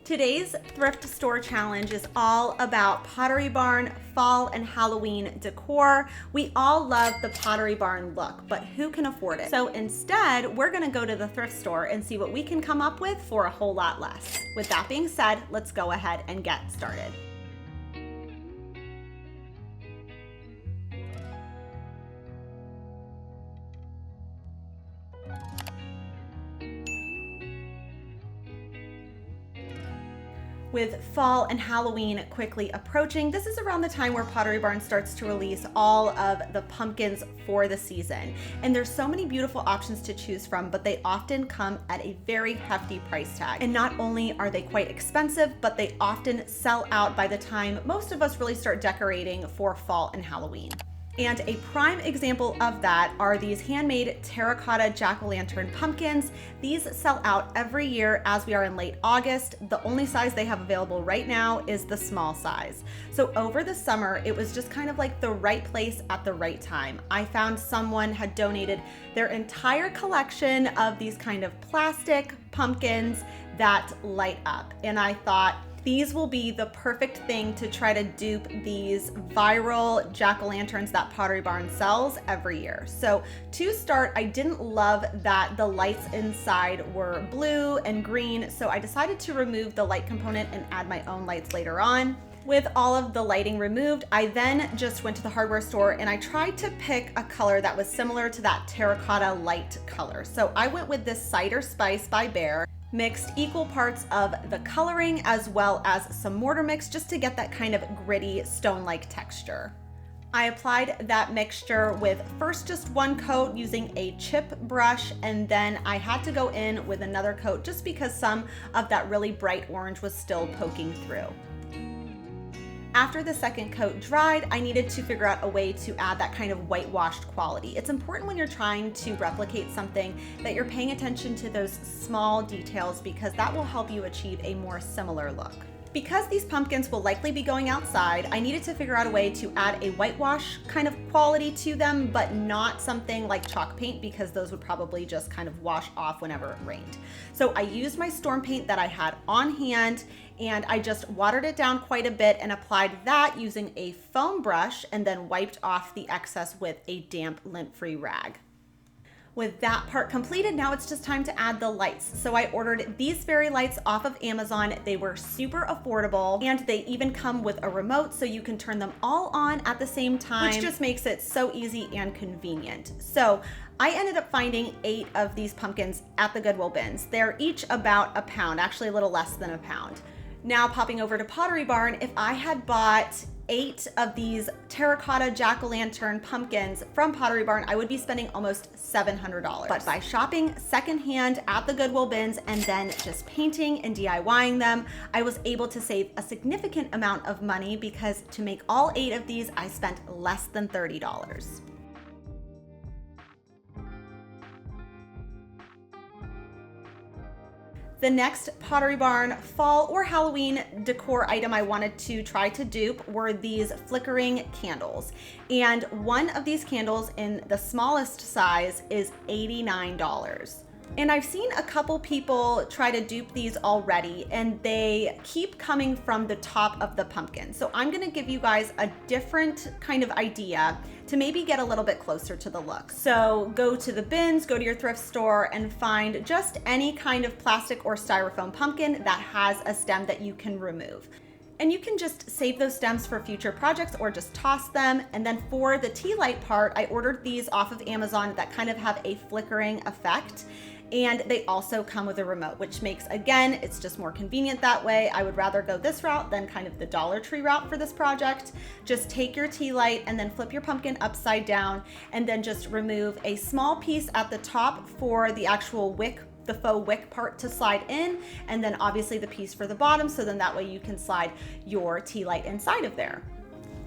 Today's thrift store challenge is all about Pottery Barn fall and Halloween decor. We all love the Pottery Barn look, but who can afford it? So instead, we're gonna go to the thrift store and see what we can come up with for a whole lot less. With that being said, let's go ahead and get started. With fall and Halloween quickly approaching, this is around the time where Pottery Barn starts to release all of the pumpkins for the season. And there's so many beautiful options to choose from, but they often come at a very hefty price tag. And not only are they quite expensive, but they often sell out by the time most of us really start decorating for fall and Halloween. And a prime example of that are these handmade terracotta jack-o'-lantern pumpkins. These sell out every year as we are in late August. The only size they have available right now is the small size. So over the summer, it was just kind of like the right place at the right time. I found someone had donated their entire collection of these kind of plastic pumpkins that light up. And I thought, these will be the perfect thing to try to dupe these viral jack-o'-lanterns that Pottery Barn sells every year. So to start, I didn't love that the lights inside were blue and green, so I decided to remove the light component and add my own lights later on. With all of the lighting removed, I then just went to the hardware store and I tried to pick a color that was similar to that terracotta light color. So I went with this Cider Spice by Behr. Mixed equal parts of the coloring as well as some mortar mix just to get that kind of gritty stone-like texture. I applied that mixture with first just one coat using a chip brush, and then I had to go in with another coat just because some of that really bright orange was still poking through. After the second coat dried, I needed to figure out a way to add that kind of whitewashed quality. It's important when you're trying to replicate something that you're paying attention to those small details because that will help you achieve a more similar look. Because these pumpkins will likely be going outside, I needed to figure out a way to add a whitewash kind of quality to them, but not something like chalk paint because those would probably just kind of wash off whenever it rained. So I used my storm paint that I had on hand and I just watered it down quite a bit and applied that using a foam brush and then wiped off the excess with a damp lint-free rag. With that part completed, now it's just time to add the lights. So I ordered these fairy lights off of Amazon. They were super affordable and they even come with a remote so you can turn them all on at the same time, which just makes it so easy and convenient. So I ended up finding 8 of these pumpkins at the Goodwill bins. They're each about a pound, actually a little less than a pound. Now popping over to Pottery Barn, if I had bought 8 of these terracotta jack-o'-lantern pumpkins from Pottery Barn, I would be spending almost $700. But by shopping secondhand at the Goodwill bins and then just painting and DIYing them, I was able to save a significant amount of money because to make all 8 of these, I spent less than $30. The next Pottery Barn fall or Halloween decor item I wanted to try to dupe were these flickering candles. And one of these candles in the smallest size is $89. And I've seen a couple people try to dupe these already and they keep coming from the top of the pumpkin. So I'm gonna give you guys a different kind of idea to maybe get a little bit closer to the look. So go to the bins, go to your thrift store and find just any kind of plastic or styrofoam pumpkin that has a stem that you can remove. And you can just save those stems for future projects or just toss them. And then for the tea light part, I ordered these off of Amazon that kind of have a flickering effect. And they also come with a remote, which makes, again, it's just more convenient that way. I would rather go this route than kind of the Dollar Tree route for this project. Just take your tea light and then flip your pumpkin upside down and then just remove a small piece at the top for the actual wick, the faux wick part to slide in, and then obviously the piece for the bottom, so then that way you can slide your tea light inside of there.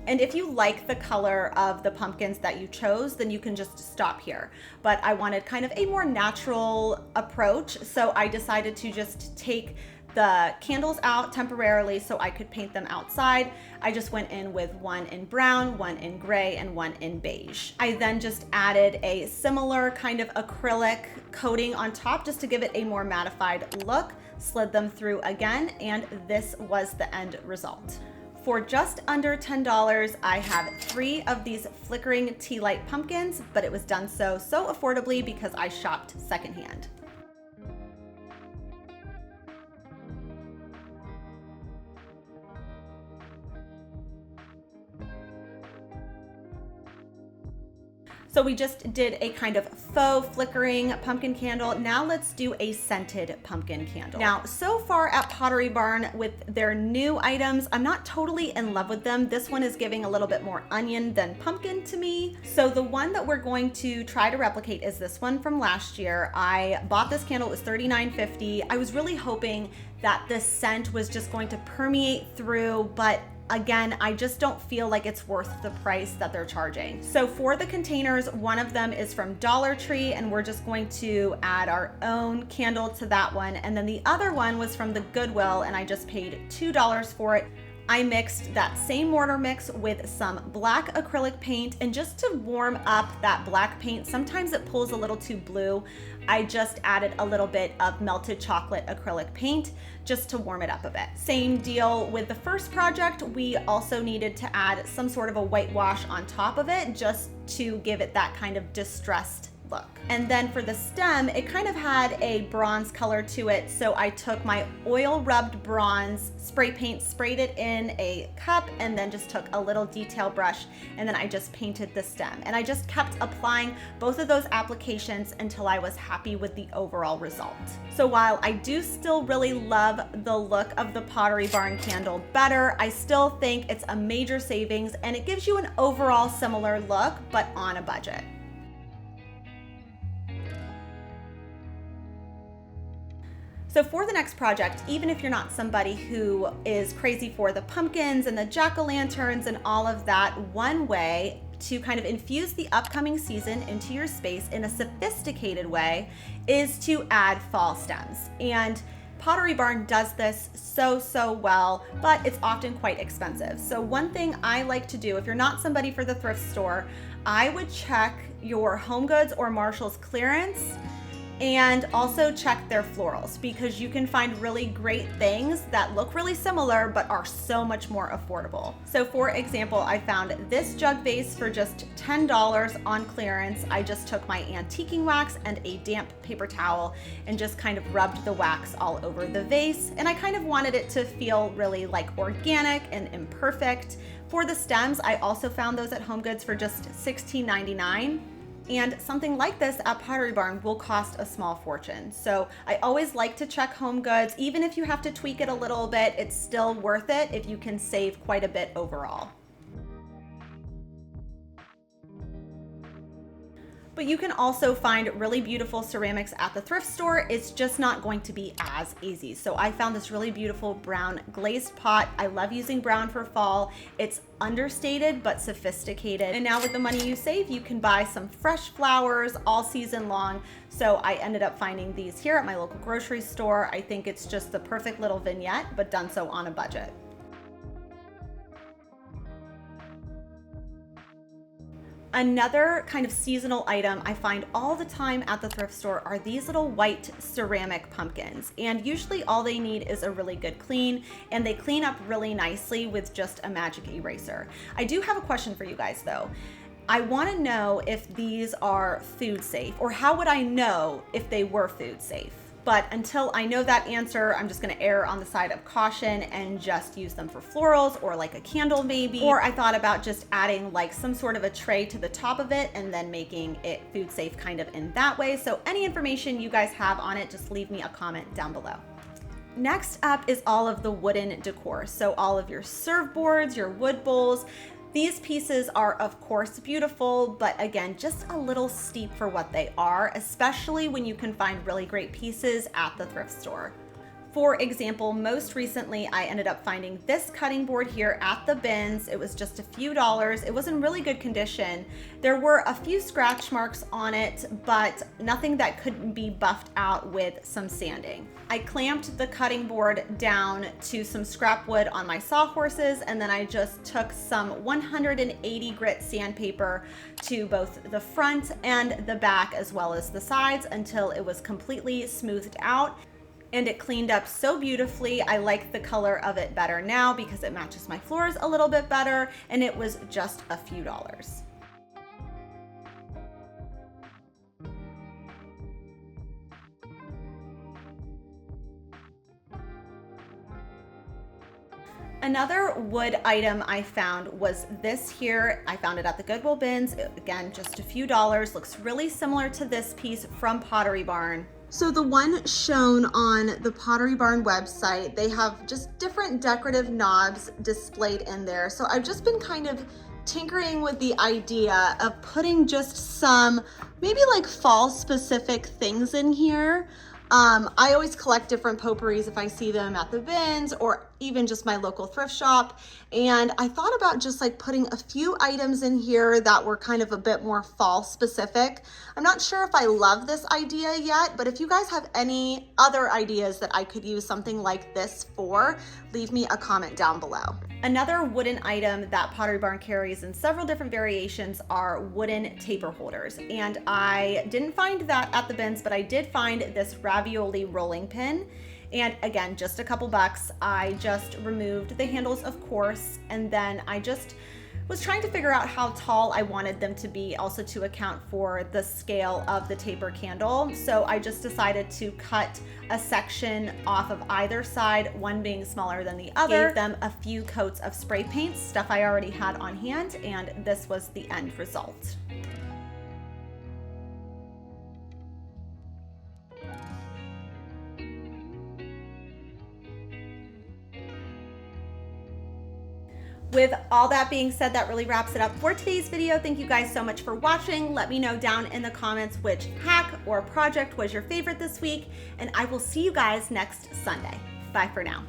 And if you like the color of the pumpkins that you chose, then you can just stop here. But I wanted kind of a more natural approach, so I decided to just take the candles out temporarily so I could paint them outside. I just went in with one in brown, one in gray, and one in beige. I then just added a similar kind of acrylic coating on top just to give it a more mattified look. slid them through again, and this was the end result. For just under $10, I have 3 of these flickering tea light pumpkins, but it was done so affordably because I shopped secondhand. So we just did a kind of faux flickering pumpkin candle. Now let's do a scented pumpkin candle. Now, so far at Pottery Barn with their new items, I'm not totally in love with them. This one is giving a little bit more onion than pumpkin to me. So the one that we're going to try to replicate is this one from last year. I bought this candle, it was $39.50. I was really hoping that this scent was just going to permeate through, but again, I just don't feel like it's worth the price that they're charging. So for the containers, one of them is from Dollar Tree, and we're just going to add our own candle to that one. And then the other one was from the Goodwill, and I just paid $2 for it. I mixed that same mortar mix with some black acrylic paint, and just to warm up that black paint, sometimes it pulls a little too blue, I just added a little bit of melted chocolate acrylic paint just to warm it up a bit. Same deal with the first project. We also needed to add some sort of a whitewash on top of it just to give it that kind of distressed look. And then for the stem, it kind of had a bronze color to it. So I took my oil rubbed bronze spray paint, sprayed it in a cup, and then just took a little detail brush, and then I just painted the stem. And I just kept applying both of those applications until I was happy with the overall result. So while I do still really love the look of the Pottery Barn candle better, I still think it's a major savings, and it gives you an overall similar look, but on a budget. So for the next project, even if you're not somebody who is crazy for the pumpkins and the jack-o'-lanterns and all of that, one way to kind of infuse the upcoming season into your space in a sophisticated way is to add fall stems. And Pottery Barn does this so well, but it's often quite expensive. So one thing I like to do, if you're not somebody for the thrift store, I would check your Home Goods or Marshall's clearance, and also check their florals, because you can find really great things that look really similar but are so much more affordable. So for example, I found this jug vase for just $10 on clearance. I just took my antiquing wax and a damp paper towel and just kind of rubbed the wax all over the vase, and I kind of wanted it to feel really like organic and imperfect. For the stems, I also found those at Home Goods for just $16.99. And something like this at Pottery Barn will cost a small fortune. So I always like to check Home Goods. Even if you have to tweak it a little bit, it's still worth it if you can save quite a bit overall. But you can also find really beautiful ceramics at the thrift store. It's just not going to be as easy. So I found this really beautiful brown glazed pot. I love using brown for fall. It's understated but sophisticated. And now with the money you save, you can buy some fresh flowers all season long. So I ended up finding these here at my local grocery store. I think it's just the perfect little vignette, but done so on a budget. Another kind of seasonal item I find all the time at the thrift store are these little white ceramic pumpkins. And usually all they need is a really good clean, and they clean up really nicely with just a magic eraser. I do have a question for you guys though. I want to know if these are food safe, or how would I know if they were food safe? But until I know that answer, I'm just gonna err on the side of caution and just use them for florals or like a candle maybe. Or I thought about just adding like some sort of a tray to the top of it and then making it food safe kind of in that way. So any information you guys have on it, just leave me a comment down below. Next up is all of the wooden decor. So all of your serve boards, your wood bowls. These pieces are of course beautiful, but again, just a little steep for what they are, especially when you can find really great pieces at the thrift store. For example, most recently, I ended up finding this cutting board here at the bins. It was just a few dollars. It was in really good condition. There were a few scratch marks on it, but nothing that couldn't be buffed out with some sanding. I clamped the cutting board down to some scrap wood on my sawhorses, and then I just took some 180 grit sandpaper to both the front and the back as well as the sides until it was completely smoothed out. and it cleaned up so beautifully. I like the color of it better now because it matches my floors a little bit better, and it was just a few dollars. Another wood item I found was this here. I found it at the Goodwill bins. Again, just a few dollars. Looks really similar to this piece from Pottery Barn. So the one shown on the Pottery Barn website, they have just different decorative knobs displayed in there. So I've just been kind of tinkering with the idea of putting just some, maybe like fall specific things in here. I always collect different potpourris if I see them at the bins or even just my local thrift shop. And I thought about just like putting a few items in here that were kind of a bit more fall specific. I'm not sure if I love this idea yet, but if you guys have any other ideas that I could use something like this for, leave me a comment down below. Another wooden item that Pottery Barn carries in several different variations are wooden taper holders. And I didn't find that at the bins, but I did find this ravioli rolling pin. And again, just a couple bucks. I just removed the handles, of course, and then I just was trying to figure out how tall I wanted them to be, also to account for the scale of the taper candle. So I just decided to cut a section off of either side, one being smaller than the other. Gave them a few coats of spray paint, stuff I already had on hand, and this was the end result. With all that being said, that really wraps it up for today's video. Thank you guys so much for watching. Let me know down in the comments which hack or project was your favorite this week, and I will see you guys next Sunday. Bye for now.